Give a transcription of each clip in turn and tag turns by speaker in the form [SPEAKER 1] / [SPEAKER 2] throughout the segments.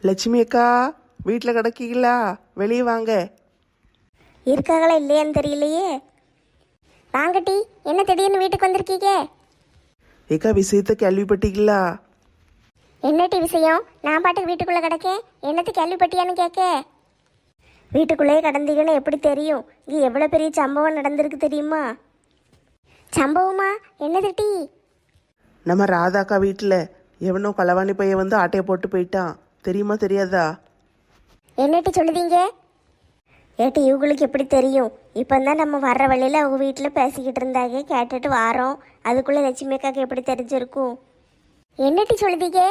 [SPEAKER 1] லட்சுமி அக்கா, வீட்டில் கிடக்கீங்களா? வெளியே வாங்க.
[SPEAKER 2] இருக்காங்களா இல்லையான்னு தெரியலையே. வாங்கட்டி, என்ன திடீர்னு வீட்டுக்கு வந்திருக்கீங்க?
[SPEAKER 1] ஏக்கா, விஷயத்த கேள்விப்பட்டீங்களா?
[SPEAKER 2] என்னட்டி விஷயம்? நான் பாட்டுக்கு வீட்டுக்குள்ளே கிடக்கேன், என்னத்து கேள்விப்பட்டியான்னு கேட்க. வீட்டுக்குள்ளேயே கிடந்தீங்கன்னு எப்படி தெரியும்? இங்கே எவ்வளோ பெரிய சம்பவம் நடந்திருக்கு தெரியுமா? சம்பவமா? என்னது டீ?
[SPEAKER 1] நம்ம ராதாக்கா வீட்டில் எவனோ களவாணி பையன் வந்து ஆட்டையை போட்டு போயிட்டான். தெரியுமா தெரியாதா?
[SPEAKER 2] என்னட்டி சொல்லுதீங்க? ஏட்டி, இவங்களுக்கு எப்படி தெரியும்? இப்போ தான் நம்ம வர்ற வழியில் அவங்க வீட்டில் பேசிக்கிட்டு இருந்தாங்க, கேட்டுட்டு வாரோம். அதுக்குள்ளே லட்சுமி அக்காவுக்கு எப்படி தெரிஞ்சிருக்கும்? என்னட்டி சொல்லுதீங்க?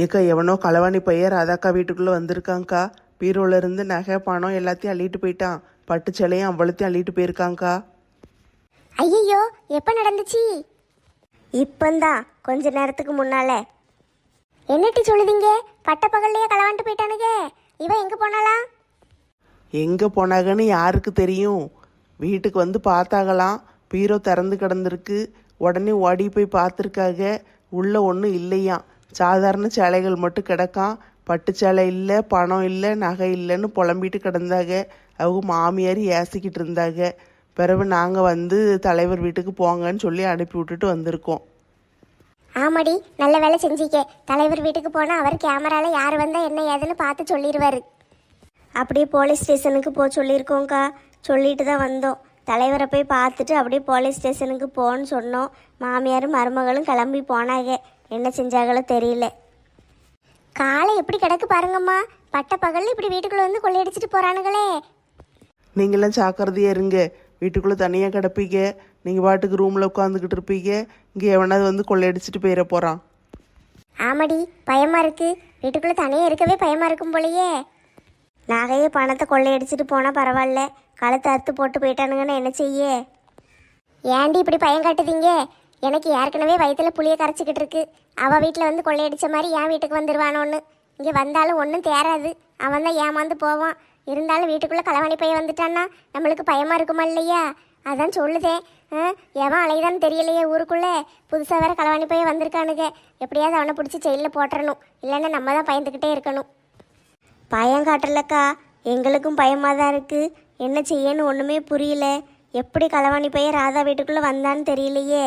[SPEAKER 1] ஏக்கா, எவனோ களவாணி பையன் ராதாக்கா வீட்டுக்குள்ளே வந்திருக்காங்க்கா. பீரோல இருந்து நகை பணம் எல்லாத்தையும் அள்ளிட்டு போயிட்டான். பட்டு சேலையும் அவ்வளோத்தையும் அள்ளிட்டு போயிருக்காங்க்கா.
[SPEAKER 2] ஐயோ, எப்போ நடந்துச்சு? இப்போந்தான், கொஞ்ச நேரத்துக்கு முன்னால. என்னட்டி சொல்லுதீங்க? பட்ட பகல்லையே களவாண்டு போயிட்டானுங்க. இவன் எங்கே போனாலாம்?
[SPEAKER 1] எங்கே போனாங்கன்னு யாருக்கு தெரியும்? வீட்டுக்கு வந்து பார்த்தாங்களாம், பீரோ திறந்து கிடந்திருக்கு. உடனே ஓடி போய் பார்த்துருக்காங்க. உள்ளே ஒன்றும் இல்லையாம், சாதாரண சேலைகள் மட்டும் கிடக்கான். பட்டு சேலை இல்லை, பணம் இல்லை, நகை இல்லைன்னு புலம்பிட்டு கிடந்தாங்க. அவங்க மாமியார் ஏசிக்கிட்டு இருந்தாங்க. பிறகு நாங்கள் வந்து தலைவர் வீட்டுக்கு போங்கன்னு சொல்லி அனுப்பி விட்டுட்டு வந்திருக்கோம்.
[SPEAKER 2] ஆமாடி, நல்ல வேலை செஞ்சிக்க. தலைவர் வீட்டுக்கு போனால் அவர் கேமராவில் யார் வந்தால் என்ன ஏதுன்னு பார்த்து சொல்லிடுவார். அப்படியே போலீஸ் ஸ்டேஷனுக்கு போக சொல்லியிருக்கோங்க்கா. சொல்லிட்டு தான் வந்தோம். தலைவரை போய் பார்த்துட்டு அப்படியே போலீஸ் ஸ்டேஷனுக்கு போன்னு சொன்னோம். மாமியாரும் மருமகளும் கிளம்பி போனாங்க. என்ன செஞ்சாங்களோ தெரியல. காலை எப்படி கிடக்கு பாருங்கம்மா. பட்ட பகல் இப்படி வீட்டுக்குள்ளே வந்து கொள்ளையடிச்சிட்டு போகிறானுங்களே.
[SPEAKER 1] நீங்களாம் ஜாக்கிரதையாக இருங்க. வீட்டுக்குள்ளே தனியாக கிடப்பீங்க. நீங்கள் பாட்டுக்கு ரூமில் உட்காந்துக்கிட்டு இருப்பீங்க. இங்கே எவனாவது வந்து கொள்ளையடிச்சிட்டு போயிட போகிறான்.
[SPEAKER 2] ஆமாடி, பயமாக இருக்குது. வீட்டுக்குள்ளே தனியாக இருக்கவே பயமாக இருக்கும் போலையே. நகையே பணத்தை கொள்ளையடிச்சிட்டு போனால் பரவாயில்ல, கழுத்தை அறுத்து போட்டு போயிட்டானுங்கன்னு என்ன செய்ய? ஏண்டி இப்படி பயம் காட்டுதீங்க? எனக்கு ஏற்கனவே வயிற்றுல புளியை கரைச்சிக்கிட்டு இருக்கு. அவள் வீட்டில் வந்து கொள்ளையடிச்ச மாதிரி என் வீட்டுக்கு வந்துடுவானோன்னு. இங்கே வந்தாலும் ஒன்றும் தேராது, அவன் தான் ஏமாந்து போவான். இருந்தாலும் வீட்டுக்குள்ளே களவாணி பையன் வந்துட்டான்னா நம்மளுக்கு பயமாக இருக்குமா இல்லையா? அதான் சொல்லுதேன். எவன் அலைதான்னு தெரியலையே ஊருக்குள்ளே. புதுசாக வேற களவாணி பையன் வந்திருக்கானுங்க. எப்படியாவது அவனை பிடிச்சி ஜெயிலில் போட்டுறணும், இல்லைன்னா நம்ம தான் பயந்துக்கிட்டே இருக்கணும். பயம் காட்டலக்கா, எங்களுக்கும் பயமாக தான் இருக்குது. என்ன செய்யன்னு ஒன்றுமே புரியல. எப்படி களவாணி பையன் ராதா வீட்டுக்குள்ளே வந்தான்னு தெரியலையே.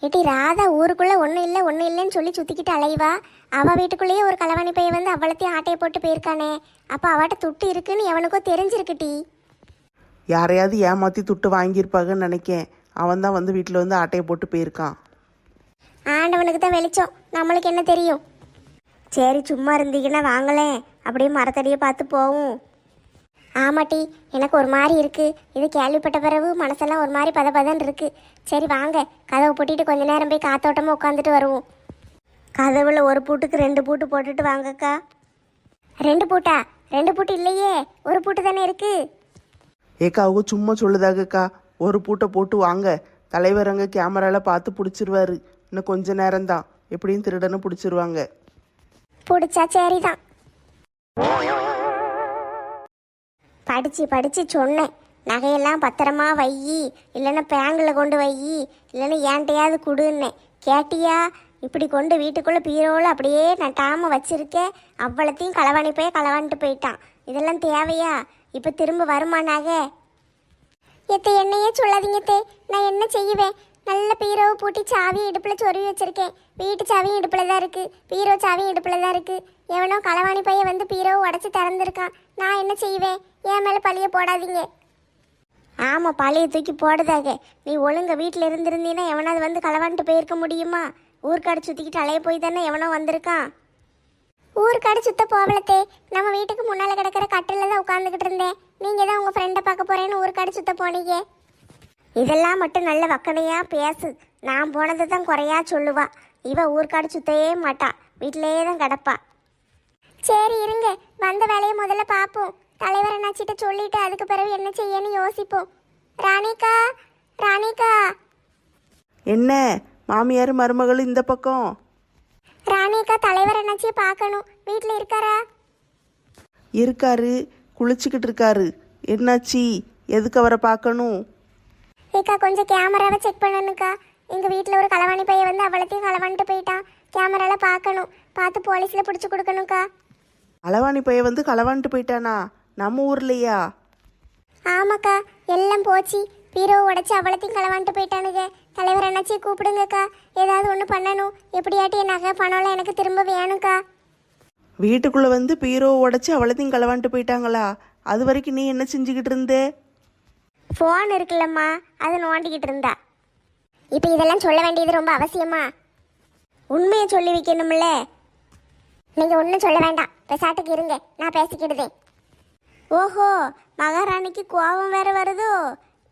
[SPEAKER 2] ஏட்டி, ராதா ஊருக்குள்ளே ஒன்றும் இல்லை ஒன்றும் இல்லைன்னு சொல்லி சுற்றிக்கிட்டு அலைவா. அவள் வீட்டுக்குள்ளேயே ஒரு களவாணி பையன் வந்து அவ்வளோத்தையும் ஆட்டையை போட்டு போயிருக்கானே. அப்போ அவட்ட துட்டு இருக்குன்னு எவனுக்கோ தெரிஞ்சிருக்குட்டி.
[SPEAKER 1] யாரையாவது ஏமாற்றி துட்டு வாங்கியிருப்பாங்கன்னு நினைக்கேன். அவன் தான் வந்து வீட்டில் வந்து ஆட்டையை போட்டு போயிருக்கான்.
[SPEAKER 2] ஆண்டவனுக்கு தான் வெளிச்சம், நம்மளுக்கு என்ன தெரியும்? சரி, சும்மா இருந்தீங்கன்னா வாங்கலேன், அப்படியே மரத்தடியை பார்த்து போவோம். ஆமாட்டி, எனக்கு ஒரு மாதிரி இருக்குது. இது கேள்விப்பட்ட பிறகு மனசெல்லாம் ஒரு மாதிரி பதன்னு இருக்குது. சரி வாங்க, கதவை பூட்டிட்டு கொஞ்ச நேரம் போய் காத்தோட்டமாக உட்காந்துட்டு வருவோம். கதவுல ஒரு பூட்டுக்கு 2 பூட்டு போட்டுட்டு வாங்கக்கா. 2 பூட்டா? 2 பூட்டு இல்லையே, ஒரு பூட்டு தானே இருக்குது.
[SPEAKER 1] ஏக்கா, அவங்க சும்மா சொல்லுதாகக்கா. ஒரு பூட்டை போட்டு வாங்க. தலைவர் அங்கே கேமராவில் பார்த்து பிடிச்சிருவாரு. இன்னும் கொஞ்ச நேரம்தான், எப்படியும் திருடனை பிடிச்சிருவாங்க.
[SPEAKER 2] பிடிச்சா சரிதான். படித்து சொன்னேன், நகையெல்லாம் பத்திரமா வையி, இல்லைன்னா பேங்கில் கொண்டு வையி, இல்லைன்னா ஏன்ட்டையாவது கொடுன்னேன். கேட்டியா? இப்படி கொண்டு வீட்டுக்குள்ளே பீரோவில் அப்படியே நட்டாமல் வச்சிருக்கேன். அவ்வளோத்தையும் களவாணி போய் களவான்ட்டு போயிட்டான். இதெல்லாம் தேவையா? இப்போ திரும்ப வருமா நகை? எத்தை, என்னையே சொல்லாதீங்க தே. நான் என்ன செய்வேன்? நல்ல பீரோவை பூட்டி சாவியும் இடுப்பில் சொருவி வச்சிருக்கேன். வீட்டு சாவியும் இடுப்பில் தான் இருக்குது, பீரோ சாவியும் இடுப்பில் தான் இருக்குது. எவனோ களவாணி பையன் வந்து பீரோவை உடச்சி திறந்துருக்கான். நான் என்ன செய்வேன்? என் மேலே பழிய போடாதீங்க. ஆமாம், பழைய தூக்கி போடுதாக. நீ ஒழுங்க வீட்டில் இருந்திருந்தீன்னா எவனாவது வந்து களவான்ட்டு போயிருக்க முடியுமா? ஊர்க்காடு சுற்றிக்கிட்டு அலைய போய் தானே எவனோ வந்திருக்கான். ஊருக்காடு சுத்த போகலத்தே, நம்ம வீட்டுக்கு முன்னால் கிடக்கிற கட்டில் தான் உட்காந்துக்கிட்டு இருந்தேன். நீங்கள் தான் உங்கள் ஃப்ரெண்டை பார்க்க போகிறேன்னு ஊருக்காடு சுத்த போனீங்க. இதெல்லாம் மட்டும் நல்ல வக்கனையாக பேசு. நான் போனதை தான் குறையா சொல்லுவா. இவ ஊருக்காடு சுத்தையே மாட்டா, வீட்டிலேயே தான் கிடப்பா. சரி இருங்க, வந்த வேலையை முதல்ல பார்ப்போம். தலைவரை நச்சிட்டு சொல்லிட்டு அதுக்கு பிறகு என்ன செய்யன்னு யோசிப்போம். ராணிகா, ராணிகா.
[SPEAKER 1] என்ன மாமியார் மருமகளும் இந்த பக்கம்?
[SPEAKER 2] ராணிகா, தலைவர் என்னாச்சியை பார்க்கணும். வீட்டில் இருக்காரா?
[SPEAKER 1] இருக்காரு, குளிச்சுக்கிட்டு இருக்காரு. என்னாச்சி? எதுக்கு அவரை பார்க்கணும்?
[SPEAKER 2] ஏக்கா, கொஞ்சம் கேமராவை செக் பண்ணணுக்கா. எங்கள் வீட்டில் ஒரு களவாணி பையன் வந்து அவ்வளோத்தையும் களவான்ட்டு போயிட்டான். கேமரால பார்க்கணும். பார்த்து போலீஸில் பிடிச்சி கொடுக்கணும்க்கா.
[SPEAKER 1] களவாணி பையன் வந்து களவான்ட்டு போயிட்டானா? நம்ம ஊர்லையா?
[SPEAKER 2] ஆமாக்கா, எல்லாம் போச்சு. பீரோவை உடச்சி அவ்வளோத்தையும் களவான்ட்டு போயிட்டானுங்க. தலைவர் அண்ணாச்சி கூப்பிடுங்கக்கா, ஏதாவது ஒன்று பண்ணணும். எப்படியாட்டி என் நகை பணம்லாம் எனக்கு திரும்ப வேணும்க்கா.
[SPEAKER 1] வீட்டுக்குள்ளே வந்து பீரோவை உடச்சி அவ்வளோத்தையும் களவான்ட்டு போயிட்டாங்களா? அது வரைக்கும் நீ என்ன செஞ்சுக்கிட்டு இருந்தே?
[SPEAKER 2] ஃபோன் இருக்குல்லம்மா, அதை நோண்டிக்கிட்டு இருந்தா. இப்போ இதெல்லாம் சொல்ல வேண்டியது ரொம்ப அவசியமா? உண்மையை சொல்லி வைக்கணும்ல. நீங்கள் ஒன்றும் சொல்ல வேண்டாம், பெசாட்டுக்கு இருங்க, நான் பேசிக்கிடுதேன். ஓஹோ, மகாராணிக்கு கோபம் வேற வருதோ?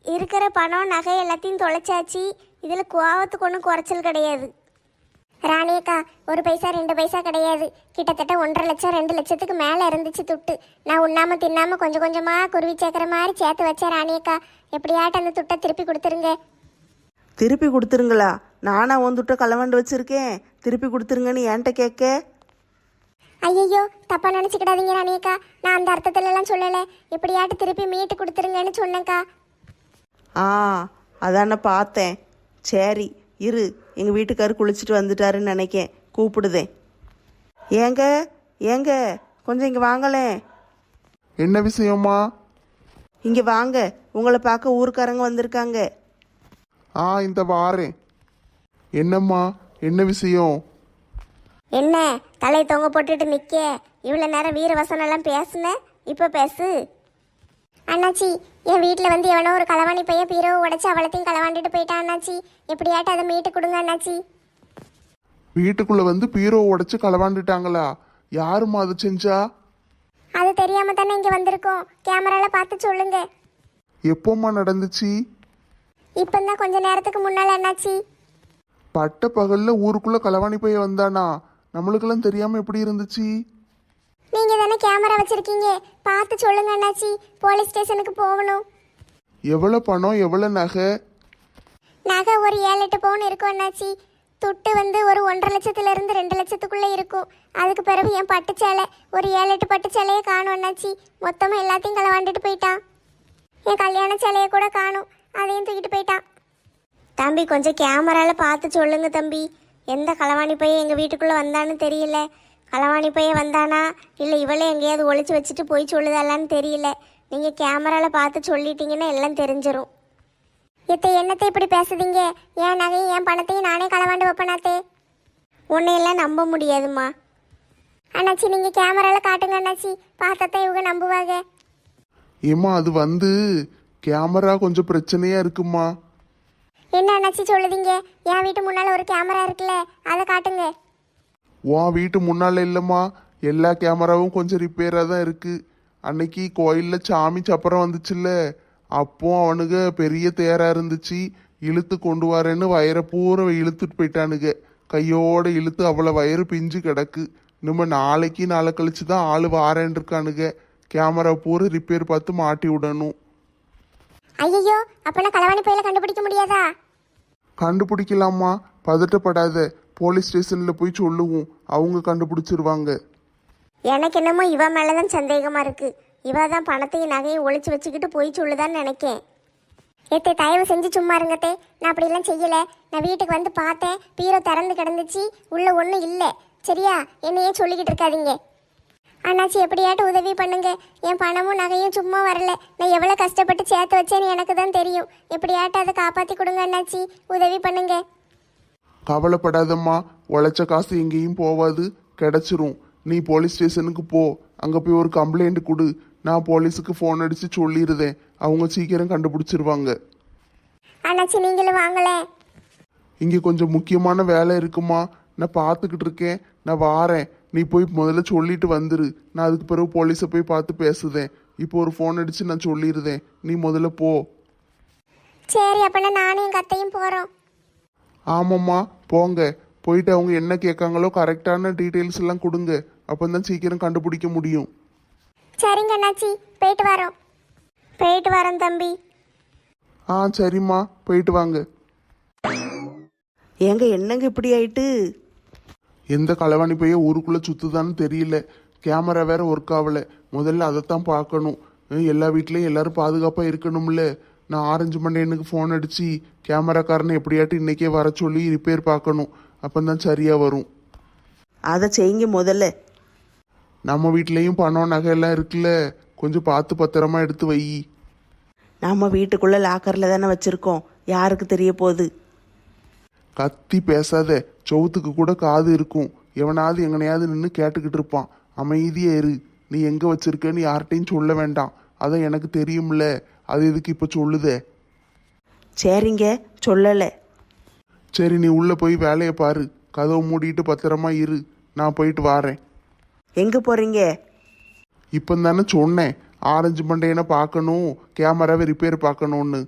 [SPEAKER 2] இருக்கிற பணம் நகை எல்லாத்தையும் தொலைச்சாச்சு. இதில் கோபத்துக்கு ஒன்றும் குறைச்சல் கிடையாது. ராணியக்கா, 1 பைசா 2 பைசா கிடையாது. கிட்டத்தட்ட 1.5 லட்சம் 2 லட்சத்துக்கு மேலே இருந்துச்சு துட்டு. நான் உண்ணாம தின்னாம கொஞ்சம் கொஞ்சமாக குருவி சேர்க்குற மாதிரி சேர்த்து வச்சேன் ராணியக்கா. எப்படியாட்டு அந்த துட்டை திருப்பி கொடுத்துருங்க.
[SPEAKER 1] திருப்பி கொடுத்துருங்களா? நானா உன் துட்ட களவாண்டு வச்சிருக்கேன், திருப்பி கொடுத்துருங்கன்னு என்கிட்ட கேட்க?
[SPEAKER 2] ஐயையோ, தப்பாக நினச்சிக்கிடாதீங்க ராணியக்கா, நான் அந்த அர்த்தத்துலலாம் சொல்லலை. எப்படியாட்டு திருப்பி மீட்டு கொடுத்துருங்கன்னு சொன்னேங்க்கா.
[SPEAKER 1] ஆ, அதான பார்த்தேன். சரி இரு, எங்கள் வீட்டுக்காரர் குளிச்சுட்டு வந்துட்டாருன்னு நினைக்கேன், கூப்பிடுதேன். ஏங்க ஏங்க, கொஞ்சம் இங்கே வாங்களேன்.
[SPEAKER 3] என்ன விஷயமா?
[SPEAKER 1] இங்கே வாங்க, உங்களை பார்க்க ஊருக்காரங்க வந்திருக்காங்க.
[SPEAKER 3] இந்த வாரேன். என்னம்மா, என்ன விஷயம்?
[SPEAKER 2] என்ன தலையை தொங்க போட்டுட்டு நிற்க? இவ்வளோ நேரம் வீரவசனெல்லாம் பேசுன, இப்போ பேசு. அண்ணாச்சி, என் வீட்டில் வந்து எவனோ ஒரு களவாணி பையன் பீரோவை உடைச்சு அவ்வளோத்தையும் களவாண்டிட்டு போயிட்டான் அண்ணாச்சி. எப்படியாட்டு அதை மீட்டு கொடுங்க அண்ணாச்சி.
[SPEAKER 3] வீட்டுக்குள்ள வந்து பீரோ உடைச்சு களவாண்டுட்டாங்களா? யாரும்மா அது செஞ்சா?
[SPEAKER 2] அது தெரியாம தானே இங்கே வந்திருக்கோம். கேமரால பார்த்து சொல்லுங்க.
[SPEAKER 3] எப்போம்மா நடந்துச்சு?
[SPEAKER 2] இப்போதான் கொஞ்ச நேரத்துக்கு முன்னால் அண்ணாச்சி.
[SPEAKER 3] பட்ட பகல்ல ஊருக்குள்ள களவாணி பையன் வந்தானா? நம்மளுக்கெல்லாம் தெரியாம எப்படி இருந்துச்சு?
[SPEAKER 2] நீங்க தானே கேமரா வச்சிருக்கீங்க, பார்த்து சொல்லுங்க அண்ணாச்சி. போலீஸ் ஸ்டேஷனுக்கு போகணும்.
[SPEAKER 3] எவ்வளவு பணம், எவ்வளவு நகை?
[SPEAKER 2] நகை ஒரு 7-8 பவுன் இருக்கும் அண்ணாச்சி. துட்டு வந்து ஒரு 1.5 லட்சத்துல இருந்து 2 லட்சத்துக்குள்ள இருக்கும். அதுக்கு பிறகு என் பட்டு சேலை ஒரு 7-8 பட்டு சேலையே காணும் அண்ணாச்சி. மொத்தமா எல்லாத்தையும் களவாண்டுட்டு போயிட்டான். என் கல்யாண சேலையை கூட காணும், அதையும் தூக்கிட்டு போயிட்டான். தம்பி, கொஞ்சம் கேமரால பார்த்து சொல்லுங்க தம்பி. எந்த களவாணி பையன் எங்கள் வீட்டுக்குள்ளே வந்தான்னு தெரியல. களவாணி பையன் வந்தானா இல்லை இவளே எங்கேயாவது ஒளிச்சு வச்சுட்டு போய் சொல்லுதாலான்னு தெரியல. நீங்கள் கேமரால பார்த்து சொல்லிட்டீங்கன்னா எல்லாம் தெரிஞ்சிடும். என்னத்தை இப்படி பேசுதீங்க? என் நகையும் என் பணத்தையும் நானே களவாண்டு வைப்பனாத்தே. உன்னையெல்லாம் நம்ப முடியாதுமா. அண்ணாச்சி, நீங்கள் கேமரால காட்டுங்க அண்ணாச்சி, பார்த்தாத்தான் இவங்க நம்புவாங்க.
[SPEAKER 3] ஏம்மா, அது வந்து கேமரா கொஞ்சம் பிரச்சனையா இருக்குமா?
[SPEAKER 2] என்ன அண்ணாச்சி சொல்லுதீங்க? என் வீட்டு முன்னால் ஒரு கேமரா இருக்குல்ல, அதை காட்டுங்க.
[SPEAKER 3] உன் வீட்டு முன்னால இல்லைம்மா, எல்லா கேமராவும் கொஞ்சம் ரிப்பேராக தான் இருக்கு. அன்னைக்கு கோயிலில் சாமி சப்பரம் வந்துச்சுல்ல, அப்போ அவனுங்க பெரிய தேரா இருந்துச்சு, இழுத்து கொண்டு வரேன்னு வயரை பூரா இழுத்துட்டு போயிட்டானுங்க. கையோட இழுத்து அவ்வளோ வயிறு பிஞ்சு கிடக்கு. நம்ம நாளைக்கு நாளை கழிச்சு தான் ஆள் வாரேன்னு இருக்கானுங்க. கேமரா பூரா ரிப்பேர் பார்த்து மாட்டி விடணும்.
[SPEAKER 2] ஐயோ, அப்பனா களவாணி பையில கண்டுபிடிக்க முடியாதா?
[SPEAKER 3] கண்டுபிடிக்கலாமா, பதட்டப்படாத. போலீஸ் ஸ்டேஷன்ல போய் சொல்லுவோம், அவங்க கண்டுபிடிச்சிருவாங்க.
[SPEAKER 2] எனக்கு என்னமோ இவ மேலதான் சந்தேகமா இருக்கு. இவ தான் பணத்தையும் நகையும் ஒளிச்சு வச்சுக்கிட்டு போய் சொல்லுதான்னு நினைக்கேன். ஏத்தே, தயவு செஞ்சு சும்மா இருங்கத்தே, நான் அப்படிலாம் செய்யல. நான் வீட்டுக்கு வந்து பார்த்தேன், பீரோ திறந்து கிடந்துச்சு, உள்ள ஒன்றும் இல்லை. சரியா? என்னையே சொல்லிக்கிட்டு இருக்காதீங்க. அண்ணாச்சி, எப்படியாட்டும் உதவி பண்ணுங்க. என் பணமும் நகையும் சும்மா வரல. நான் எவ்வளோ கஷ்டப்பட்டு சேர்த்து வச்சேன்னு எனக்கு தான் தெரியும். எப்படியாட்டும் அதை காப்பாற்றி கொடுங்க அண்ணாச்சி, உதவி பண்ணுங்க.
[SPEAKER 3] கவலைப்படாதம்மா, உழைச்ச காசு எங்கேயும் போவாது, கிடைச்சிரும். நீ போலீஸ் ஸ்டேஷனுக்கு போ, அங்கே போய் ஒரு கம்ப்ளைண்ட் கொடு. நான் போலீஸுக்கு ஃபோன் அடித்து சொல்லிடுதேன், அவங்க சீக்கிரம் கண்டுபிடிச்சிருவாங்க.
[SPEAKER 2] அண்ணாச்சி, நீங்களும் வாங்களேன்.
[SPEAKER 3] இங்கே கொஞ்சம் முக்கியமான வேலை இருக்குமா, நான் பார்த்துக்கிட்டு இருக்கேன், நான் வாரேன். நீ போய் முதல்ல சொல்லிட்டு வந்துரு, நான் அதுக்கு பிறகு போலீஸை போய் பார்த்து பேசுதேன். இப்போ ஒரு ஃபோன் அடித்து நான் சொல்லிடுதேன், நீ முதல்ல போ.
[SPEAKER 2] சரி, அப்பனா நானும் எங்கள் அத்தையும் போகிறோம்.
[SPEAKER 3] ஆமாம்மா, போங்க. போயிட்டு அவங்க என்ன கேட்காங்களோ கரெக்டான டீட்டெயில்ஸ் எல்லாம் கொடுங்க, அப்போ தான் சீக்கிரம் கண்டுபிடிக்க முடியும்.
[SPEAKER 2] சரிங்க அண்ணாச்சி, போயிட்டு வரோம். போயிட்டு வரோம் தம்பி.
[SPEAKER 3] சரிம்மா, போயிட்டு வாங்க.
[SPEAKER 1] ஏங்க, என்னங்க இப்படி ஆயிட்டு?
[SPEAKER 3] எந்த களவாணி பைய ஊருக்குள்ளே சுற்றுதான்னு தெரியல. கேமரா வேற ஒர்க் ஆகலை. முதல்ல அதைத்தான் பார்க்கணும். எல்லா வீட்லேயும் எல்லாரும் பாதுகாப்பாக இருக்கணும்ல. நான் ஆரஞ்சு மண்டையனுக்கு ஃபோன் அடித்து கேமராக்காரனை எப்படியாட்டு இன்றைக்கே வர சொல்லி ரிப்பேர் பார்க்கணும், அப்போ தான் சரியாக வரும்.
[SPEAKER 1] அதை செய்யுங்க முதல்ல.
[SPEAKER 3] நம்ம வீட்லேயும் பணம் நகை எல்லாம் இருக்குல்ல, கொஞ்சம் பார்த்து பத்திரமா எடுத்து வை.
[SPEAKER 1] நம்ம வீட்டுக்குள்ளே லாக்கரில் தானே வச்சுருக்கோம், யாருக்கு தெரிய போகுது?
[SPEAKER 3] கத்தி பேசாத, சவுத்துக்கு கூட காது இருக்கும். எவனாவது எங்கனையாவது நின்று கேட்டுக்கிட்டு இருப்பான். அமைதியே இரு. நீ எங்கே வச்சிருக்கன்னு யார்கிட்டையும் சொல்ல வேண்டாம். அதான் எனக்கு தெரியும்ல, அது எதுக்கு இப்போ சொல்லுதே?
[SPEAKER 1] சரிங்க, சொல்லலை.
[SPEAKER 3] சரி, நீ உள்ளே போய் வேலையை பாரு. கதவை மூடிட்டு பத்திரமா இரு. நான் போயிட்டு வாரேன்.
[SPEAKER 1] எங்கே போகிறீங்க?
[SPEAKER 3] இப்போ தானே சொன்னேன், ஆரஞ்சு மண்டையனை பார்க்கணும், கேமராவை ரிப்பேர் பார்க்கணும்னு.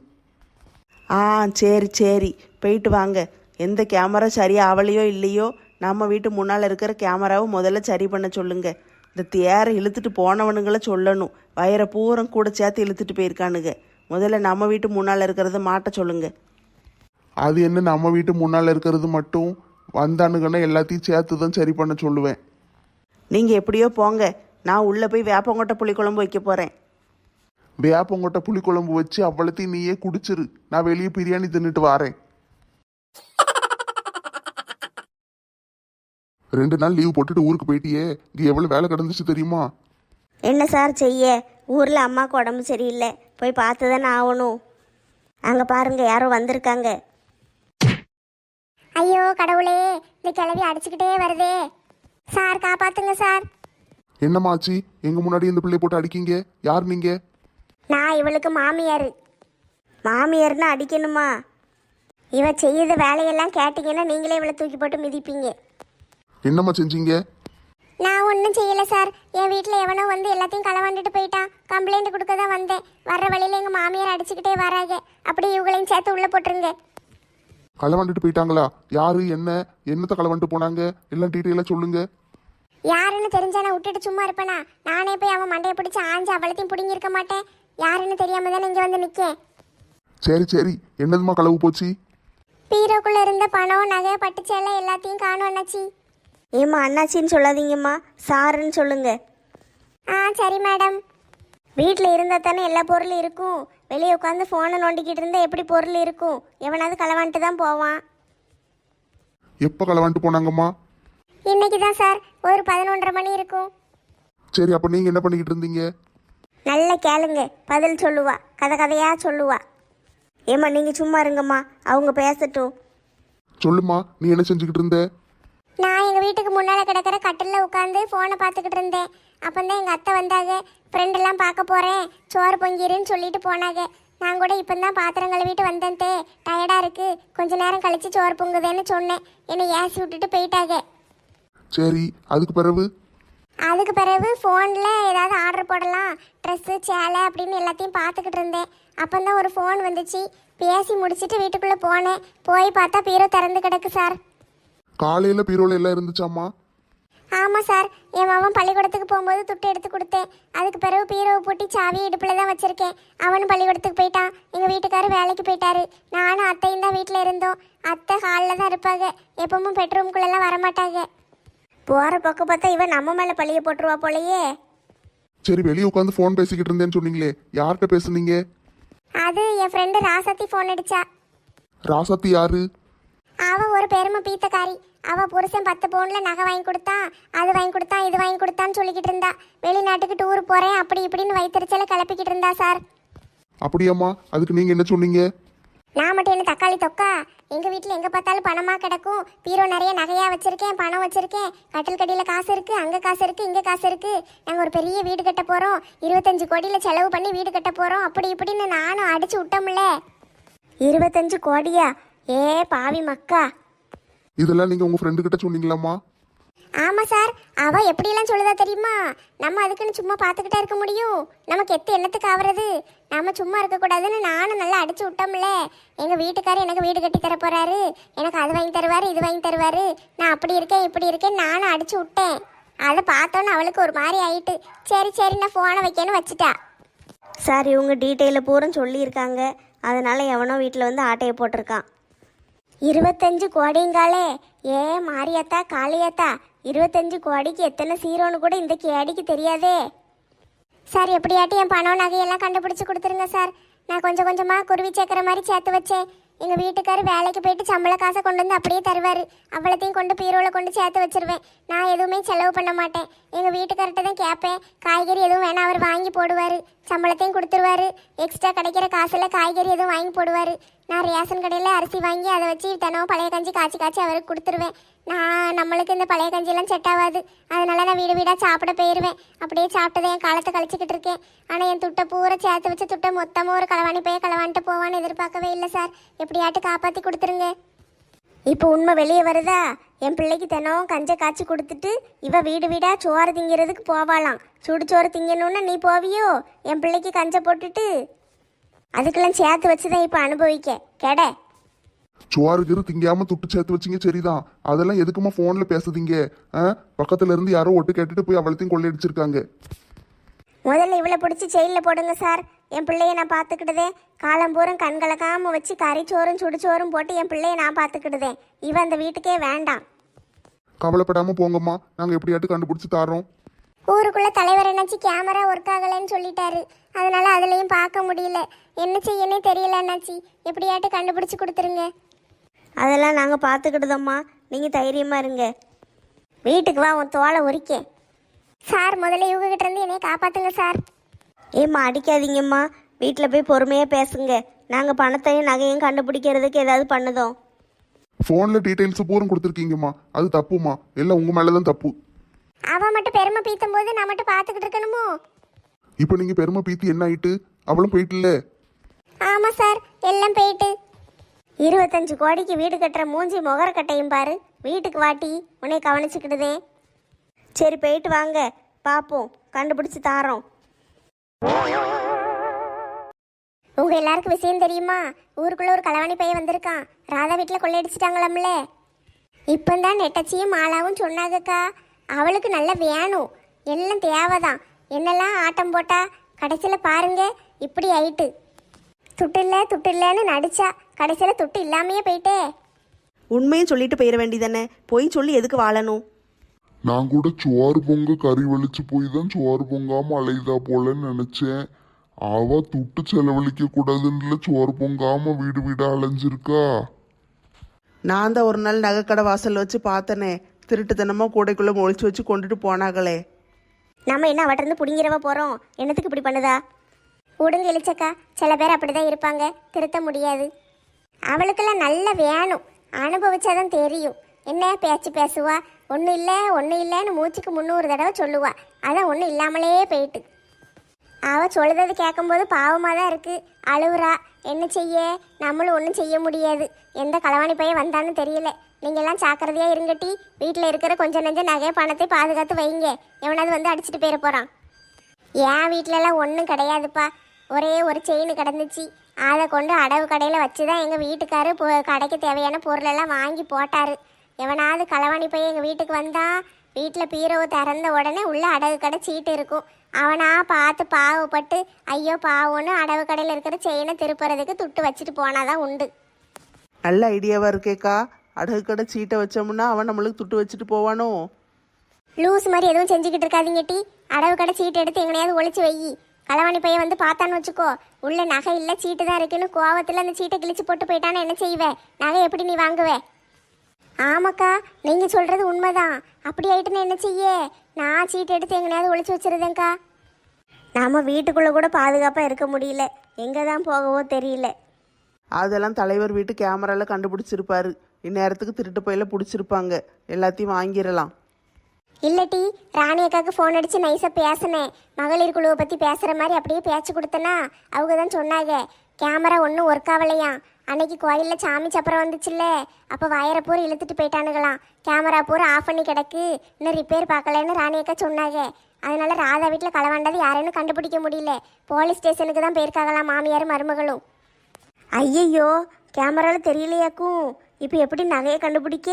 [SPEAKER 1] ஆ சரி சரி, போயிட்டு வாங்க. எந்த கேமரா சரியாக ஆவலையோ இல்லையோ, நம்ம வீட்டு முன்னால் இருக்கிற கேமராவை முதல்ல சரி பண்ண சொல்லுங்க. இந்த தேரை இழுத்துட்டு போனவனுங்களை சொல்லணும், வயிறை பூரம் கூட சேர்த்து இழுத்துட்டு போயிருக்கானுங்க. முதல்ல நம்ம வீட்டு முன்னால் இருக்கிறத மாட்ட சொல்லுங்க.
[SPEAKER 3] அது என்ன, நம்ம வீட்டு முன்னால் இருக்கிறது மட்டும் வந்தானுங்கன்னா எல்லாத்தையும் சேர்த்து தான் சரி பண்ண சொல்லுவேன்.
[SPEAKER 1] நீங்கள் எப்படியோ போங்க, நான் உள்ளே போய் வேப்பங்கொட்டை புளிக்குழம்பு வைக்க போகிறேன்.
[SPEAKER 3] வேப்பங்கொட்டை புளிக்குழம்பு வச்சு அவ்வளோத்தையும் நீயே குடிச்சிரு. நான் வெளியே பிரியாணி தின்னுட்டு வாரேன். 2 நாள் லீவ் போட்டுட்டு ஊருக்கு போயிட்டியே, இங்கே எவ்வளோ வேலை கிடந்துச்சு தெரியுமா?
[SPEAKER 2] என்ன சார் செய்ய, ஊரில் அம்மாவுக்கு உடம்பு சரியில்லை, போய் பார்த்து தானே ஆகணும். அங்கே பாருங்க, யாரோ வந்திருக்காங்க. ஐயோ கடவுளே, இந்த கிளவி அடிச்சுக்கிட்டே வருதே. சார் காப்பாத்துங்க சார்.
[SPEAKER 3] என்னமாச்சு? எங்க முன்னாடி இந்த பிள்ளை போட்டு அடிக்கீங்க? யார் நீங்க?
[SPEAKER 2] நான் இவளுக்கு மாமியார். மாமியார்னா அடிக்கணுமா? இவ செய்யுத வேலையெல்லாம் கேட்டிங்கன்னா நீங்களே இவளை தூக்கி போட்டு மிதிப்பீங்க.
[SPEAKER 3] என்னம்மா செஞ்சீங்க?
[SPEAKER 2] நான் ஒன்றும் செய்யலை சார். என் வீட்டில் எவனோ வந்து எல்லாத்தையும் களவாண்டுட்டு போயிட்டான். கம்ப்ளைண்ட் கொடுக்க தான் வந்தேன். வர்ற வழியில் எங்கள் மாமியார் அடிச்சுக்கிட்டே வராங்க. அப்படியே இவங்களையும் சேர்த்து உள்ளே போட்டுருங்க.
[SPEAKER 3] களவாண்டுட்டு போயிட்டாங்களா? யாரு, என்னத்தை களவாண்டு போனாங்க? எல்லாம் டீட்டெயிலாக சொல்லுங்க.
[SPEAKER 2] யாருன்னு தெரிஞ்சா நான் விட்டுட்டு சும்மா இருப்பேனா? நானே போய் அவன் மண்டையை பிடிச்சி ஆஞ்சு அவளத்தையும் பிடிங்கிருக்க மாட்டேன். யாருன்னு தெரியாம தானே இங்கே வந்து நிற்கேன்.
[SPEAKER 3] சரி சரி, என்னதுமா களவு போச்சு?
[SPEAKER 2] பீரோக்குள்ளே இருந்த பணம், நகை, பட்டுச்சேலை எல்லாத்தையும் காணும் அண்ணாச்சி.
[SPEAKER 1] ஏம்மா அண்ணாச்சின்னு சொல்லாதீங்கம்மா, சாருன்னு சொல்லுங்க.
[SPEAKER 2] ஆ சரி மேடம். வீட்டில் இருந்தால் தானே எல்லா பொருளும் இருக்கும். வெளியே உட்காந்து ஃபோனை நோண்டிக்கிட்டு இருந்தால் எப்படி பொருள் இருக்கும்? எவனாவது களவான்ட்டு தான் போவான்.
[SPEAKER 3] எப்போ களவாண்டு போனாங்கம்மா?
[SPEAKER 2] இன்னைக்கு தான் சார், ஒரு 11:30 மணி இருக்கும்.
[SPEAKER 3] சரி, அப்போ நீங்கள் என்ன பண்ணிக்கிட்டு இருந்தீங்க?
[SPEAKER 2] நல்ல கேளுங்க, பதில் சொல்லுவா, கதை கதையாக சொல்லுவா.
[SPEAKER 1] ஏம்மா நீங்கள் சும்மா இருங்கம்மா, அவங்க பேசட்டும்.
[SPEAKER 3] சொல்லுமா, நீ என்ன செஞ்சுக்கிட்டு இருந்த?
[SPEAKER 2] நான் எங்கள் வீட்டுக்கு முன்னால் கிடக்கிற கட்டிலில் உட்காந்து ஃபோனை பார்த்துக்கிட்டு இருந்தேன். அப்போ தான் எங்கள் அத்தை வந்தாங்க. ஃப்ரெண்டெல்லாம் பார்க்க போகிறேன், சோறு பொங்கிருன்னு சொல்லிட்டு போனாங்க. நான் கூட இப்போ தான் பாத்திரம் கழுவிட்டு வந்தேன். டயர்டாக இருக்குது, கொஞ்ச நேரம் கழித்து சோறு பொங்குதேன்னு சொன்னேன். என்னை ஏசி விட்டுட்டு போயிட்டாங்க.
[SPEAKER 3] சரி, அதுக்கு பிறகு?
[SPEAKER 2] அதுக்கு பிறகு ஃபோனில் ஏதாவது ஆர்டர் போடலாம், ட்ரெஸ்ஸு, சேலை அப்படின்னு எல்லாத்தையும் பார்த்துக்கிட்டு இருந்தேன். அப்போ தான் ஒரு ஃபோன் வந்துச்சு. பேசி முடிச்சுட்டு வீட்டுக்குள்ளே போனேன். போய் பார்த்தா பீரோ திறந்து கிடக்கு சார்.
[SPEAKER 3] காலையில் பீரோல எல்லாம் இருந்துச்சாம்மா?
[SPEAKER 2] ஆமாம் சார், என் மகன் பள்ளிக்கூடத்துக்கு போகும்போது துட்டு எடுத்து கொடுத்தேன். அதுக்கு பிறகு பீரோவை பூட்டி சாவியை இடுப்பில் தான் வச்சுருக்கேன். அவனும் பள்ளிக்கூடத்துக்கு போயிட்டான். எங்கள் வீட்டுக்காரர் வேலைக்கு போயிட்டாரு. நானும் அத்தையும் தான் வீட்டில் இருந்தோம். அத்தை ஹாலில் தான் இருப்பாங்க, எப்பவும் பெட்ரூம்குள்ளெல்லாம் வரமாட்டாங்க.
[SPEAKER 1] போகிற பக்கம் பார்த்தா இவன் நம்ம மேலே பழிய போட்டுருவா போலையே.
[SPEAKER 3] சரி, வெளியே உட்காந்து ஃபோன் பேசிக்கிட்டு இருந்தேன்னு சொன்னீங்களே, யார்கிட்ட பேசுனீங்க?
[SPEAKER 2] அது என் ஃப்ரெண்டு ராசாத்தி ஃபோன் அடிச்சா.
[SPEAKER 3] ராசாத்தி யாரு?
[SPEAKER 2] அவள் ஒரு பெருமை பீத்தக்காரி. அவள் புருஷன் 10 பவுனில் நகை வாங்கி கொடுத்தான், அது வாங்கி கொடுத்தான், இது வாங்கி கொடுத்தான்னு சொல்லிக்கிட்டு இருந்தா. வெளிநாட்டுக்கு டூர் போகிறேன் அப்படி இப்படின்னு வயிற்றுச்சல கிளப்பிக்கிட்டு இருந்தா சார்.
[SPEAKER 3] அப்படியாம்மா? அதுக்கு நீங்கள் என்ன சொன்னீங்க?
[SPEAKER 2] நான் மட்டும் என்ன தக்காளி தொக்கா? எங்கள் வீட்டில் எங்கே பார்த்தாலும் பணமாக கிடக்கும். பீரோ நிறைய நகையாக வச்சுருக்கேன், பணம் வச்சுருக்கேன். கட்டில் கடியில் காசு இருக்குது, அங்கே காசு இருக்குது, இங்கே காசு இருக்குது. நாங்கள் ஒரு பெரிய வீடு கட்ட போகிறோம், 25 கோடியில் செலவு பண்ணி வீடு கட்ட போகிறோம், அப்படி இப்படின்னு நானும் அடிச்சு விட்டோம்ல.
[SPEAKER 1] 25 கோடியா? ஏ பாவி மக்கா!
[SPEAKER 3] இதெல்லாம் நீங்கள் உங்கள் ஃப்ரெண்டு கிட்ட சொன்னீங்களாம்மா?
[SPEAKER 2] ஆமாம் சார், அவள் எப்படியெல்லாம் சொல்லுதா தெரியுமா? நம்ம அதுக்குன்னு சும்மா பார்த்துக்கிட்டே இருக்க முடியும்? நமக்கு எண்ணத்துக்கு ஆகுறது. நம்ம சும்மா இருக்கக்கூடாதுன்னு நானும் நல்லா அடிச்சு விட்டோம்ல. எங்கள் வீட்டுக்காரர் எனக்கு வீடு கட்டி தர போகிறாரு, எனக்கு அது வாங்கி தருவார், இது வாங்கி தருவார், நான் அப்படி இருக்கேன் இப்படி இருக்கேன் நானும் அடிச்சு விட்டேன். அதை பார்த்தோன்னு அவளுக்கு ஒரு மாதிரி ஆயிட்டு. சரி சரி, நான் ஃபோனை வைக்கன்னு வச்சுட்டா.
[SPEAKER 1] சார், இவங்க டீட்டெயிலை பூரம் சொல்லியிருக்காங்க, அதனால் எவனோ வீட்டில் வந்து ஆட்டையை போட்டிருக்கான்.
[SPEAKER 2] 25 கோடிங்காலே. ஏ மாரியாத்தா காளியாத்தா, 25 கோடிக்கு எத்தனை சீரோன்னு கூட இந்த கேடிக்கு தெரியாதே. சார், எப்படியாட்டி என் பணம் நகையெல்லாம் கண்டுபிடிச்சி கொடுத்துருங்க சார். நான் கொஞ்சம் கொஞ்சமாக குருவி சேர்க்குற மாதிரி சேர்த்து வச்சேன். எங்கள் வீட்டுக்காரர் வேலைக்கு போயிட்டு சம்பள காசை கொண்டு வந்து அப்படியே தருவார். அவ்வளோத்தையும் கொண்டு பீரோவில் கொண்டு சேர்த்து வச்சிருவேன். நான் எதுவுமே செலவு பண்ண மாட்டேன். எங்கள் வீட்டுக்கார்ட்ட தான் கேட்பேன். காய்கறி எதுவும் வேணாம், அவர் வாங்கி போடுவார். சம்பளத்தையும் கொடுத்துருவாரு. எக்ஸ்ட்ரா கிடைக்கிற காசில் காய்கறி எதுவும் வாங்கி போடுவார். நான் ரேஷன் கடையில் அரிசி வாங்கி அதை வச்சு தினம் பழைய கஞ்சி காய்ச்சி காய்ச்சி அவருக்கு கொடுத்துருவேன். நம்மளுக்கு இந்த பழைய கஞ்சியெல்லாம் செட் ஆகாது. அதனால நான் வீடு வீடாக சாப்பிட போயிடுவேன். அப்படியே சாப்பிட்டதை என் காலத்தை கழிச்சிக்கிட்டு இருக்கேன். ஆனால் என் துட்டை பூரா சேர்த்து வச்சு துட்டை மொத்தமாக ஒரு களவாணி போய் களவான்ட்டு போவான்னு எதிர்பார்க்கவே இல்லை சார். எப்படியாட்டு காப்பாற்றி கொடுத்துருங்க. இப்போ உண்மை வெளியே வருதா? என் பிள்ளைக்கு தினம் கஞ்சை காய்ச்சி கொடுத்துட்டு இவ வீடு வீடாக சோறு திங்கிறதுக்கு போவாளாம். சுடுச்சோறு திங்கணும்னு நீ போவியோ? என் பிள்ளைக்கு கஞ்சை போட்டுட்டு அதுக்கெல்லாம் சேர்த்து வச்சுதான் இப்போ அனுபவிக்க கெட.
[SPEAKER 3] சோறுகிறு திங்காம துட்டு சேர்த்து வச்சிங்க சரிதான். அதெல்லாம் எதுக்குமா போன்ல பேசுதீங்க? பக்கத்துல இருந்து யாரோ ஒட்டு கேட்டுட்டு போய் அவளத்தையும் கொள்ளையடிச்சிருக்காங்க.
[SPEAKER 2] முதல்ல இவளை பிடிச்சி ஜெயிலில் போடுங்க சார். என் பிள்ளைய நான் பார்த்துக்கிடுதேன். காலம்பூரம் கண் கலக்காம வச்சு கறிச்சோறும் சுடுச்சோறும் போட்டு என் பிள்ளைய நான் பார்த்துக்கிடுதேன். இவன் அந்த வீட்டுக்கே வேண்டாம்.
[SPEAKER 3] கவலைப்படாம போங்கம்மா, நாங்க எப்படியாட்டு கண்டுபிடிச்சு தாரோம்.
[SPEAKER 2] ஊருக்குள்ள தலைவர் என்னாச்சு கேமரா ஒர்க் ஆகலைன்னு சொல்லிட்டாரு. அதனால அதுலயும் பார்க்க முடியல. என்ன செய்யனே தெரியல என்னாச்சு. எப்படியாட்டு கண்டுபிடிச்சு கொடுத்துருங்க.
[SPEAKER 4] அதெல்லாம் நாங்கள் பார்த்துக்கிடுதோம்மா, நீங்கள் தைரியமாக இருங்க.
[SPEAKER 2] வீட்டுக்கு வா, உன் தோலை உரிக்கேன். சார் முதல்ல இவங்க கிட்ட இருந்து என்னைய காப்பாத்துங்க சார்.
[SPEAKER 4] ஏம்மா அடிக்காதீங்கம்மா, வீட்டில் போய் பொறுமையாக பேசுங்க. நாங்கள் பணத்தையும் நகையும் கண்டுபிடிக்கிறதுக்கு ஏதாவது பண்ணுதோம்.
[SPEAKER 3] போன்ல டீடைல்ஸ் பூரம் கொடுத்துருக்கீங்கம்மா, அது தப்புமா. எல்லாம் உங்க மேலதான் தப்பு.
[SPEAKER 2] அவ மட்டும் பெருமை பீத்தும் போது நான் மட்டும் பார்த்துக்கிட்டு இருக்கணுமோ?
[SPEAKER 3] இப்போ நீங்க பெருமை பீத்தி என்ன ஆயிட்டு? அவளும் போயிட்டுல.
[SPEAKER 2] ஆமா சார், எல்லாம் போயிட்டு. 25 கோடிக்கு வீடு கட்டுற மூஞ்சி முகர கட்டையும் பாரு. வீட்டுக்கு வாட்டி, உன்னை கவனிச்சுக்கிடுதே.
[SPEAKER 4] சரி போயிட்டு வாங்க, பார்ப்போம், கண்டுபிடிச்சி தாரோம்.
[SPEAKER 2] உங்க எல்லாருக்கும் விஷயம் தெரியுமா? ஊருக்குள்ள ஒரு களவாணி பையன் வந்திருக்கான். ராதா வீட்டில் கொள்ளையடிச்சிட்டாங்களாம்ல. இப்பந்தான் நெட்டச்சியும் மாலாவும் சொன்னாங்கக்கா. அவளுக்கு நல்ல வேணும், எல்லாம் தேவைதான். என்னெல்லாம் ஆட்டம் போட்டா கடைசியில் பாருங்க இப்படி ஆயிட்டு. துட்டு இல்லைன்னு நடிச்சா கடைசியில் துட்டு இல்லாமையே போயிட்டே.
[SPEAKER 4] உண்மையும் சொல்லிட்டு போயிட வேண்டியதானே, போய் சொல்லி எதுக்கு வாழணும்?
[SPEAKER 3] நான் கூட சோறு பொங்க கறி வலிச்சு போய் தான் சோறு பொங்காம அலையுதா போலன்னு நினைச்சேன். அவ துட்டு செலவழிக்க கூடாதுன்னு சோறு பொங்காம வீடு வீடா அலைஞ்சிருக்கா.
[SPEAKER 1] நான் தான் ஒரு நாள் நகைக்கடை வாசல் வச்சு பார்த்தனே, திருட்டுத்தனமாக கூடைக்குள்ளே ஒழிச்சு வச்சு கொண்டுட்டு போனாங்களே.
[SPEAKER 2] நம்ம என்ன அவட்டிருந்து பிடிங்கிறவ போகிறோம்? என்னத்துக்கு இப்படி பண்ணுதா? உடுங்க இழிச்சக்கா, சில பேர் அப்படிதான் இருப்பாங்க, திருத்த முடியாது. அவளுக்கெல்லாம் நல்ல வேணும், அனுபவிச்சாதான் தெரியும். என்ன பேச்சு பேசுவா? ஒன்றும் இல்லைன்னு மூச்சுக்கு 300 தடவை சொல்லுவா. அதான் ஒன்றும் இல்லாமலே போயிட்டு. அவள் சொல்லுறது கேட்கும்போது பாவமாக தான் இருக்குது. அழுவுறா. என்ன செய்ய? நம்மளும் ஒன்றும் செய்ய முடியாது. எந்த களவாணி பையன் வந்தான்னு தெரியல. நீங்கள்லாம் ஜாக்கிரதையாக இருங்கட்டி. வீட்டில் இருக்கிற கொஞ்சம் நெஞ்ச நகை பணத்தை பாதுகாத்து வைங்க. எவனாவது வந்து அடிச்சுட்டு போயிட போகிறான். என் வீட்டிலலாம் ஒன்றும் கிடையாதுப்பா. ஒரே ஒரு செயின் கிடந்துச்சு. அதை கொண்டு அடவு கடையில் வச்சு தான் எங்கள் வீட்டுக்காரு கடைக்கு தேவையான பொருளெல்லாம் வாங்கி போட்டார். எவனாவது களவாணி பையன் எங்கள் வீட்டுக்கு வந்தால் வீட்டில் பீரோவை திறந்த உடனே உள்ள அடகு கடை சீட்டு இருக்கும். அவனா பார்த்து பாவப்பட்டு ஐயோ பாவம்னு அடவு கடையில் இருக்கிற செயினை திருப்புறதுக்கு துட்டு வச்சுட்டு போனாதான் உண்டு.
[SPEAKER 1] நல்ல ஐடியாவாக இருக்கேக்கா. அடகு கடை சீட்டை வச்சோம்னா அவன் நம்மளுக்கு துட்டு வச்சுட்டு போவானோ?
[SPEAKER 2] லூஸ் மாதிரி எதுவும் செஞ்சுக்கிட்டு இருக்காதீங்க டி. அடவு கடை சீட்டு எடுத்து எங்கனையாவது ஒழிச்சு வை. களவாணி பையன் வந்து பார்த்தான்னு வச்சுக்கோ, உள்ள நகை இல்லை சீட்டு தான் இருக்குன்னு கோவத்தில் அந்த சீட்டை கிழிச்சு போட்டு போயிட்டான்னு என்ன செய்வேன்? நகை எப்படி நீ வாங்குவே? ஆமாக்கா, நீங்கள் சொல்கிறது உண்மைதான். அப்படி ஆயிட்டுன்னு என்ன செய்ய? நான் சீட்டு எடுத்து எங்கனையாவது ஒழிச்சு வச்சிருந்தேங்க்கா.
[SPEAKER 4] நம்ம வீட்டுக்குள்ளே கூட பாதுகாப்பாக இருக்க முடியல, எங்கே தான் போகவோ தெரியல.
[SPEAKER 1] அதெல்லாம் தலைவர் வீட்டு கேமராவில் கண்டுபிடிச்சிருப்பாரு. இந்நேரத்துக்கு திருட்டு பையில பிடிச்சிருப்பாங்க. எல்லாத்தையும் வாங்கிடலாம்.
[SPEAKER 2] இல்லட்டி ராணி அக்காவுக்கு ஃபோன் அடித்து நைஸாக பேசினேன். மகளிர் குழுவை பற்றி பேசுகிற மாதிரி அப்படியே பேச்சு கொடுத்தனா அவங்க தான் சொன்னாங்க கேமரா ஒன்றும் ஒர்க் ஆகலையாம். அன்னைக்கு கோயிலில் சாமி சப்பரம் வந்துச்சுல்ல, அப்போ வயரை பூரா இழுத்துட்டு போயிட்டானுங்களாம். கேமரா பூரா ஆஃப் பண்ணி கிடக்கு, இன்னும் ரிப்பேர் பார்க்கலன்னு ராணி அக்கா சொன்னாங்க. அதனால ராதா வீட்டில் களவாண்டது யாருன்னு கண்டுபிடிக்க முடியல. போலீஸ் ஸ்டேஷனுக்கு தான் போயிருக்காங்களாம் மாமியார் மருமகளும்.
[SPEAKER 4] ஐயையோ, கேமராவில் தெரியலையாக்கும். இப்போ எப்படி நகையை கண்டுபிடிக்க?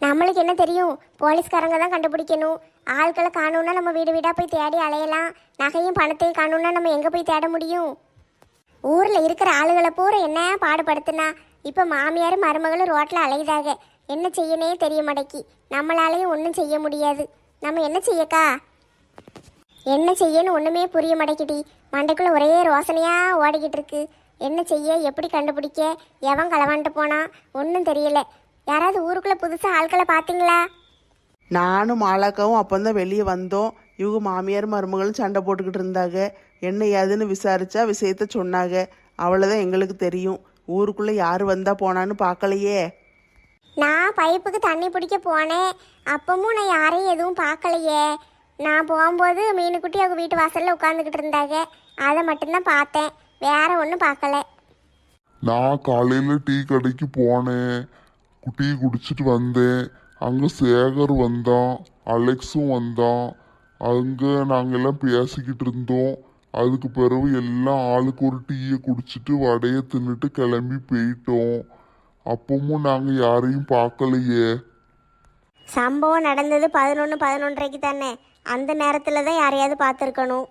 [SPEAKER 2] நம்மளுக்கு என்ன தெரியும்? போலீஸ்காரங்க தான் கண்டுபிடிக்கணும். ஆட்களை காணும்னா நம்ம வீடு வீடாக போய் தேடி அலையலாம். நகையும் பணத்தையும் காணும்னா நம்ம எங்கே போய் தேட முடியும்? ஊரில் இருக்கிற ஆளுகளை பூரா என்ன பாடுபடுத்துனா. இப்போ மாமியார் மருமகளும் ரோட்டில் அலையுதாக. என்ன செய்யனே தெரிய மாட்டேக்கி. நம்மளாலையும் ஒன்றும் செய்ய முடியாது. நம்ம என்ன செய்யக்கா? என்ன செய்யன்னு ஒன்றுமே புரிய மாட்டேக்கிட்டி. மண்டைக்குள்ளே ஒரே ரோசனையாக ஓடிக்கிட்டு இருக்கு. என்ன செய்ய, எப்படி கண்டுபிடிக்க, எவன் களவாண்டு போனான் ஒன்றும் தெரியல. யாராவது ஊருக்குள்ளே புதுசாக ஆட்களை பார்த்தீங்களா?
[SPEAKER 1] நானும் மாலாக்காவும் அப்பந்தான் வெளியே வந்தோம். இவங்க மாமியார் மருமகளும் சண்டை போட்டுக்கிட்டு இருந்தாங்க. என்ன ஏதுன்னு விசாரிச்சா விஷயத்த சொன்னாங்க. அவ்வளோதான் எங்களுக்கு தெரியும். ஊருக்குள்ளே யார் வந்தா போனான்னு பார்க்கலையே.
[SPEAKER 2] நான் பைப்புக்கு தண்ணி பிடிக்க போனேன். அப்பவும் நான் யாரையும் எதுவும் பார்க்கலையே. நான் போகும்போது மீனுக்குட்டி அவங்க வீட்டு வாசலில் உட்காந்துக்கிட்டு இருந்தாங்க. அதை மட்டும்தான் பார்த்தேன், வேற ஒன்றும் பார்க்கல.
[SPEAKER 3] நான் காலையில டீ கடைக்கு போனேன், டீ குடிச்சிட்டு வந்தேன். அங்க சேகர் வந்தான், அலெக்ஸும் வந்தான். அங்க நாங்க எல்லாம் பேசிக்கிட்டு இருந்தோம். அதுக்கு பிறகு எல்லாம் ஆளுக்கு ஒரு டீயை குடிச்சிட்டு வடையை தின்னுட்டு கிளம்பி போயிட்டோம். அப்பவும் நாங்க யாரையும் பார்க்கலையே.
[SPEAKER 4] சம்பவம் நடந்தது 11:11:30 தானே. அந்த நேரத்தில் தான் யாரையாவது பார்த்துருக்கணும்.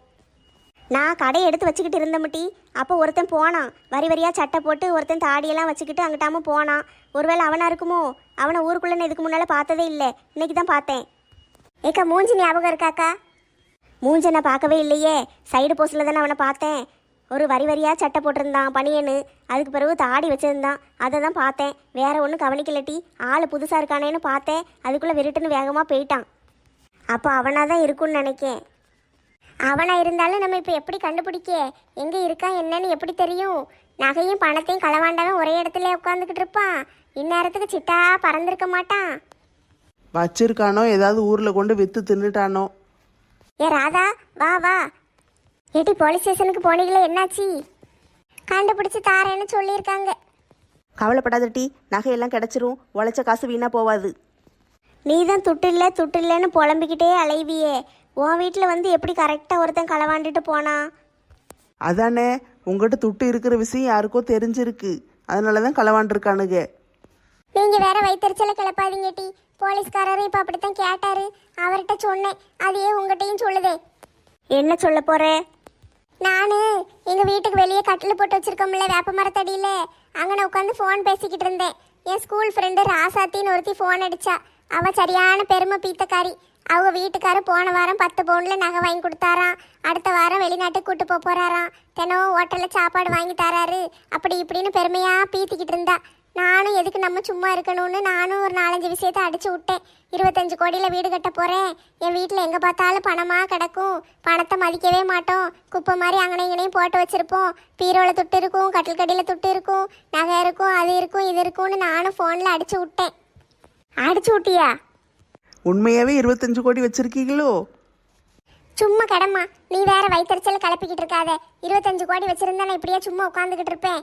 [SPEAKER 4] நான் கடையை எடுத்து வச்சுக்கிட்டு இருந்தமட்டி. அப்போ ஒருத்தன் போனான், வரி வரியாக சட்டை போட்டு ஒருத்தன் தாடியெல்லாம் வச்சுக்கிட்டு அங்கிட்டாம போனான். ஒருவேளை அவனா இருக்குமோ? அவனை ஊருக்குள்ளே நான் இதுக்கு முன்னால் பார்த்ததே இல்லை, இன்னைக்கு தான் பார்த்தேன்.
[SPEAKER 2] ஏக்கா மூஞ்சி ஞாபகம் இருக்காக்கா?
[SPEAKER 4] மூஞ்ச நான் பார்க்கவே இல்லையே. சைடு போஸ்டில் தானே அவனை பார்த்தேன். ஒரு வரி வரியாக சட்டை போட்டிருந்தான் பனியனு. அதுக்கு பிறகு தாடி வச்சுருந்தான், அதை தான் பார்த்தேன். வேற ஒன்றும் கவனிக்கலட்டி. ஆள் புதுசாக இருக்கானேன்னு பார்த்தேன். அதுக்குள்ளே விருட்டுன்னு வேகமாக போயிட்டான். அப்போ அவனாக தான் இருக்குன்னு நினைக்கேன்.
[SPEAKER 2] அவனா இருந்தாலும் நம்ம இப்போ எப்படி கண்டுபிடிக்க? எங்கே இருக்கான் என்னன்னு எப்படி தெரியும்? நகையும் பணத்தையும் களவாண்டவன் ஒரே இடத்துல உட்காந்துக்கிட்டு இருப்பான். இந்நேரத்துக்கு சிட்டா பறந்துருக்க மாட்டான்.
[SPEAKER 1] வச்சிருக்கானோ ஏதாவது ஊரில் கொண்டு விற்று தின்னுட்டானோ.
[SPEAKER 2] ஏ ராதா, வா வா. ஏட்டி, போலீஸ் ஸ்டேஷனுக்கு போனீங்களே, என்னாச்சு? கண்டுபிடிச்சு தாரேன்னு சொல்லியிருக்காங்க.
[SPEAKER 4] கவலைப்படாத டி, நகையெல்லாம் கிடச்சிரும். உழைச்ச காசு வீணாக போவாது. நீ தான் துட்டு இல்லைன்னு புலம்பிக்கிட்டே அலைவியே. உன் வீட்டில் வந்து எப்படி கரெக்டாக ஒருத்தன் களவாண்டுட்டு போனான்?
[SPEAKER 1] அதானே, உங்கள்கிட்ட துட்டு இருக்கிற விஷயம் யாருக்கோ தெரிஞ்சிருக்கு. அதனால தான் களவாண்டிருக்கானுங்க.
[SPEAKER 2] நீங்க வேற வயிற்றுச்சல கிளப்பாதீங்க டி. போலீஸ்காரரும் இப்ப அப்படித்தான் கேட்டாரு. அவர்கிட்ட சொன்னேன், அதையே உங்ககிட்டயும் சொல்லுதே.
[SPEAKER 4] என்ன சொல்ல போற?
[SPEAKER 2] நானு எங்க வீட்டுக்கு வெளியே கட்டில் போட்டு வச்சிருக்கோம்ல, வேப்ப மரத்தடியில, அங்கே உட்காந்து ஃபோன் பேசிக்கிட்டு இருந்தேன். என் ஸ்கூல் ஃப்ரெண்டு ராசாத்தின்னு ஒருத்தி ஃபோன் அடிச்சா. அவ சரியான பெருமை பீத்தக்காரி. அவங்க வீட்டுக்காரர் போன வாரம் 10 பவுன்ல நகை வாங்கி கொடுத்தாராம். அடுத்த வாரம் வெளிநாட்டுக்கு கூட்டு போறாராம். தினம் ஹோட்டலில் சாப்பாடு வாங்கி தராரு. அப்படி இப்படின்னு பெருமையா பீத்திக்கிட்டு இருந்தா. நானும் எதுக்கு நம்ம சும்மா இருக்கணும்னு நானும் ஒரு 4-5 விஷயத்த அடிச்சு விட்டேன். 25 கோடியில் வீடு கட்ட போறேன். என் வீட்டில் எங்கே பார்த்தாலும் பணமாக கிடக்கும். பணத்தை மதிக்கவே மாட்டோம். குப்பை மாதிரி அங்கனை இங்கனையும் போட்டு வச்சிருப்போம். பீரோவில் துட்டு இருக்கும், கட்டில் கடியில் துட்டு இருக்கும், நகை இருக்கும், அது இருக்கும், இது இருக்கும்னு நானும் ஃபோனில் அடிச்சு விட்டேன்.
[SPEAKER 4] அடிச்சு விட்டியா?
[SPEAKER 1] உண்மையாகவே 25 கோடி வச்சிருக்கீங்களோ?
[SPEAKER 2] சும்மா கடம்மா, நீ வேற வயிற்றுச்சல கிளப்பிக்கிட்டு இருக்காத. 25 கோடி வச்சிருந்தா நான் இப்படியே சும்மா உட்காந்துக்கிட்டு இருப்பேன்?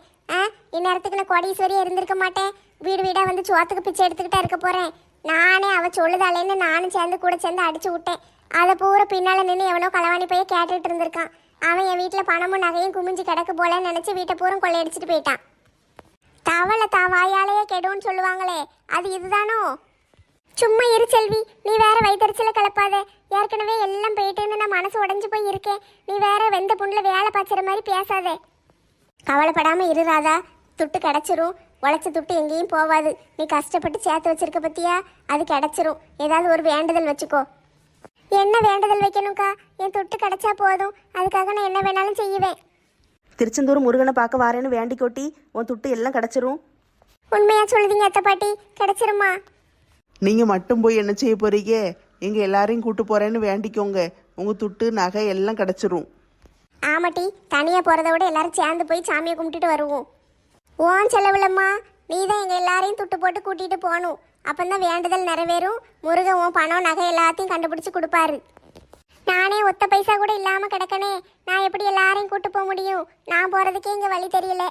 [SPEAKER 2] இந்நேரத்துக்கு நான் கோடீஸ்வரியா இருந்திருக்க மாட்டேன். வீடு வீடா வந்து சோத்துக்கு பிச்சை எடுத்துக்கிட்டா இருக்க போறேன். நானே அவ சொல்லுதாலேன்னு நானும் கூட சேர்ந்து அடிச்சு விட்டேன். அதை பூரா பின்னால நின்று எவனோ களவாணி போய் கேட்டுட்டு இருந்திருக்கான். அவன் என் வீட்டில் பணமும் நகையும் குமிஞ்சு கிடக்கு போலன்னு நினைச்சு வீட்டை பூரா கொள்ளையடிச்சிட்டு போயிட்டான். தவளை வாயாலேயே கெடுன்னு சொல்லுவாங்களே, அது இதுதானோ? சும்மா இரு செல்வி, நீ வேற வயிற்றுச்சல கிளப்பாத. ஏற்கனவே எல்லாம் போயிட்டுன்னு நான் மனசு உடஞ்சு போய் இருக்கேன். நீ வேற வெந்த புண்ணில் வேலை பார்த்துற மாதிரி பேசாதே.
[SPEAKER 4] கவலைப்படாம இரு ராதா, துட்டு கிடைச்சிரும். உழைச்ச துட்டு எங்கேயும் போவாது. நீ கஷ்டப்பட்டு சேர்த்து வச்சிருக்க பத்தியா, அது கிடைச்சிரும். ஏதாவது ஒரு வேண்டுதல் வச்சுக்கோ.
[SPEAKER 2] என்ன வேண்டுதல் வைக்கணும்க்கா? என் துட்டு கிடைச்சா போதும், அதுக்காக நான் என்ன வேணாலும் செய்வேன்.
[SPEAKER 4] திருச்செந்தூர் முருகனை பார்க்க வாரேன்னு வேண்டி கொட்டி உன் துட்டு எல்லாம் கிடைச்சிரும்.
[SPEAKER 2] உண்மையா சொல்லுதீங்க அத்தை பாட்டி? கிடைச்சிருமா?
[SPEAKER 1] நீங்கள் மட்டும் போய் என்ன செய்ய போறீங்க? எங்கள் எல்லாரையும் கூட்டு போகிறேன்னு வேண்டிக்கோங்க. உங்கள் துட்டு நகை எல்லாம் கிடச்சிரும்.
[SPEAKER 2] ஆமாட்டி, தனியாக போகிறத விட எல்லாரும் சேர்ந்து போய் சாமியை கும்பிட்டுட்டு வருவோம். ஓன் செலவுலம்மா, நீ தான் எங்கள் எல்லாரையும் துட்டு போட்டு கூட்டிகிட்டு போகணும். அப்போதான் வேண்டுதல் நிறைவேறும். முருகன் உன் பணம் நகை எல்லாத்தையும் கண்டுபிடிச்சி கொடுப்பாரு. நானே ஒத்த பைசா கூட இல்லாமல் கிடக்கனே, நான் எப்படி எல்லாரையும் கூட்டு போக முடியும்? நான் போகிறதுக்கே இங்கே வழி தெரியல.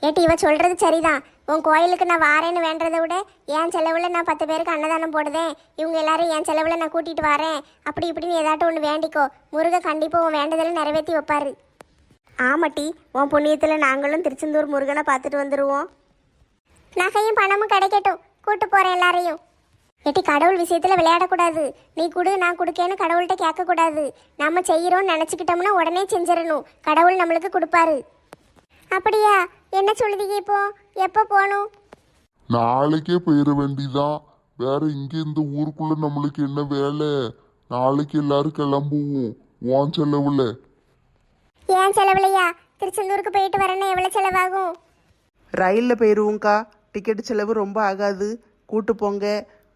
[SPEAKER 4] ஏட்டி, இவ சொல்கிறது சரிதான். உன் கோயிலுக்கு நான் வாரேன்னு வேண்டதை விட என் செலவில் நான் 10 பேருக்கு அன்னதானம் போடுதேன். இவங்க எல்லாரும் என் செலவில் நான் கூட்டிகிட்டு வரேன். அப்படி இப்படின்னு ஏதாட்டும் ஒன்று வேண்டிக்கோ. முருக கண்டிப்பாக உன் வேண்டுதலை நிறைவேற்றி வைப்பாரு. ஆமாட்டி, உன் புண்ணியத்தில் நாங்களும் திருச்செந்தூர் முருகனை பார்த்துட்டு வந்துடுவோம்.
[SPEAKER 2] நகையும் பணமும் கிடைக்கட்டும், கூட்டு போகிறேன் எல்லாரையும்.
[SPEAKER 4] ஏட்டி, கடவுள் விஷயத்தில் விளையாடக்கூடாது. நீ கொடு நான் கொடுக்கேன்னு கடவுள்கிட்ட கேட்கக்கூடாது. நம்ம செய்கிறோன்னு நினச்சிக்கிட்டோம்னா உடனே செஞ்சிடணும். கடவுள் நம்மளுக்கு கொடுப்பாரு.
[SPEAKER 2] அப்படியா? என்ன சொல்லுதீங்க இப்போ? எப்போ போகணும்?
[SPEAKER 3] நாளைக்கே போயிட வேண்டிதான். வேற இங்க இந்த ஊருக்குள்ள நம்மளுக்கு என்ன வேலை? நாளைக்கு எல்லாரும் கிளம்புவோம். உன் செலவுல.
[SPEAKER 2] ஏன் செலவுலையா? திருச்செந்தூருக்கு போயிட்டு வரேன்னா எவ்வளோ செலவாகும்?
[SPEAKER 1] ரயிலில் போயிடுவோங்க்கா, டிக்கெட் செலவு ரொம்ப ஆகாது. கூட்டு போங்க.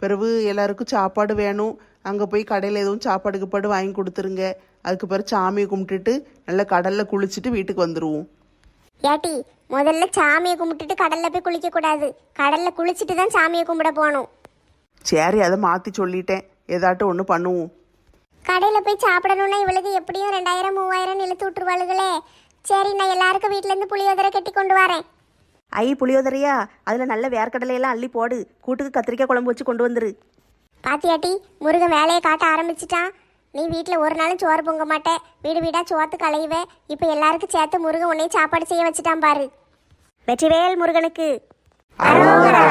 [SPEAKER 1] பிறகு எல்லாருக்கும் சாப்பாடு வேணும். அங்கே போய் கடையில் எதுவும் சாப்பாடு கீப்பாடு வாங்கி கொடுத்துருங்க. அதுக்கு பிறகு சாமியை கும்பிட்டுட்டு நல்லா கடலில் குளிச்சுட்டு வீட்டுக்கு வந்துடுவோம்.
[SPEAKER 2] ஏட்டி, முதல்ல சாமியை கும்பிட்டுட்டு கடலில் போய் குளிக்கக்கூடாது. கடலில் குளிச்சுட்டு தான் சாமியை கும்பிட போகணும்.
[SPEAKER 1] சரி, அதை மாற்றி சொல்லிட்டேன். ஏதாட்டும் ஒன்று பண்ணுவோம்.
[SPEAKER 2] கடையில் போய் சாப்பிடணும்னா இவளுக்கு எப்படியும் 2000 3000 இழுத்து விட்டுருவாளுகளே. சரி, நான் எல்லாருக்கும் வீட்டிலேருந்து புளியோதரை கட்டி கொண்டு வரேன்.
[SPEAKER 4] ஐ புளியோதரையா? அதில் நல்ல வேர்க்கடலையெல்லாம் அள்ளி போடு. கூட்டுக்கு கத்திரிக்காய் குழம்பு வச்சு கொண்டு வந்துரு.
[SPEAKER 2] பாத்தியாட்டி, முருகன் வேலையை காட்ட ஆரம்பிச்சிட்டான். நீ வீட்டில் ஒரு நாளும் சோறு பொங்க மாட்டே, வீடு வீடாக சோத்து களையுவே. இப்போ எல்லாருக்கும் சேர்த்து முருகன் உன்னையும் சாப்பாடு செய்ய வச்சுட்டான் பாரு.
[SPEAKER 4] வெற்றிவேல் முருகனுக்கு.
[SPEAKER 2] அரோகரா.